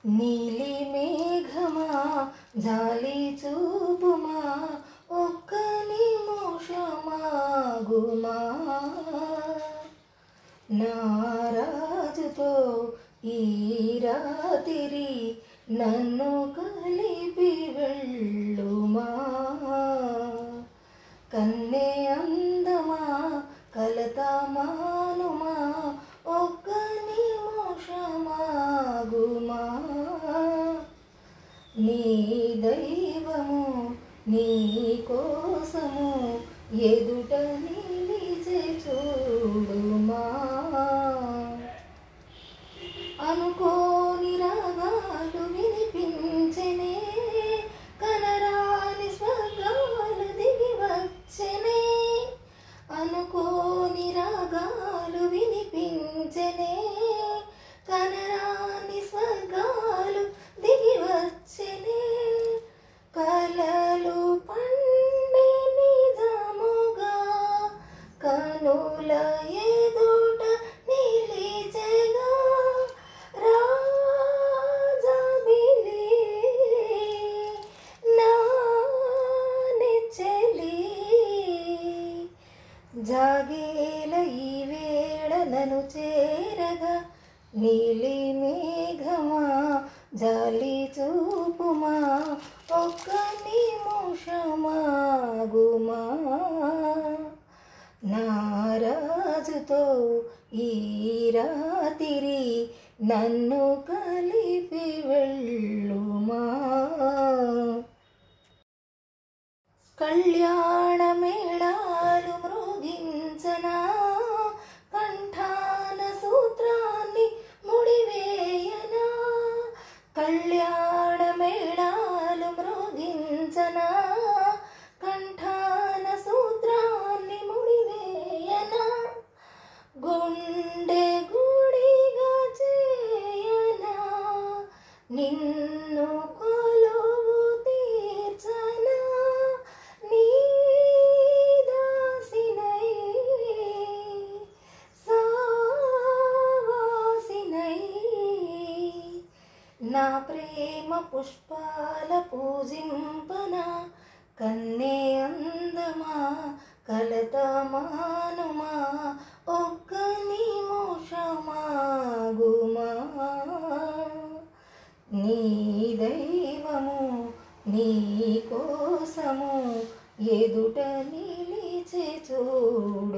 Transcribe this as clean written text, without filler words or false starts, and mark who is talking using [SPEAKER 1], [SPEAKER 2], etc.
[SPEAKER 1] నీలి మేఘమా జాలి చూపుమా ఒక్క నిమిషమాగుమా నా రాజుతో ఈ రాత్రి నన్ను కలిపి వెళ్ళుమా కన్నే అందమా కలత మానుమా ఒక్క నిమిషమాగుమా నీ దైవము నీ కోసము ఎదుట నిలిచే చూడుమా అనుకోని రాగాలు వినిపించెనే కనరాని స్వర్గాలు దిగి వచ్చెనే అనుకోని రాగాలు వినిపించెనే కనరాని స్వర్గాలు దిగి వచ్చెనే కలలు పండే నిజముగా కనుల ఎదుట నిలిచెగా రాజబిలి నా నెచ్చెలి జాగేల ఈ వేళ నన్ను చేరగా నీలి మేఘమా జాలి చూపుమా ఒక్క నిమిషమాగుమా నా రాజుతో ఈ రాత్రి నన్ను కలిపి వెళ్ళుమా కళ్యాణ మేళాలు మ్రోగించనా కంఠాన సూత్రాన్ని ముడివేయనా కళ్యాణ మేళాలు మ్రోగించనా కంఠాన సూత్రాన్ని ముడివేయనా గుండె గుడిగా చేయనా నిన్ను కొలువు తీర్చనా నీ దాసినై సావాసినై నా ప్రేమ పుష్పాల పూజింపనా కన్నే అందమా కలత మానుమా ఒక్క నిమిషమాగుమా నీ దైవము నీ కోసము ఎదుట నిలిచే చూడు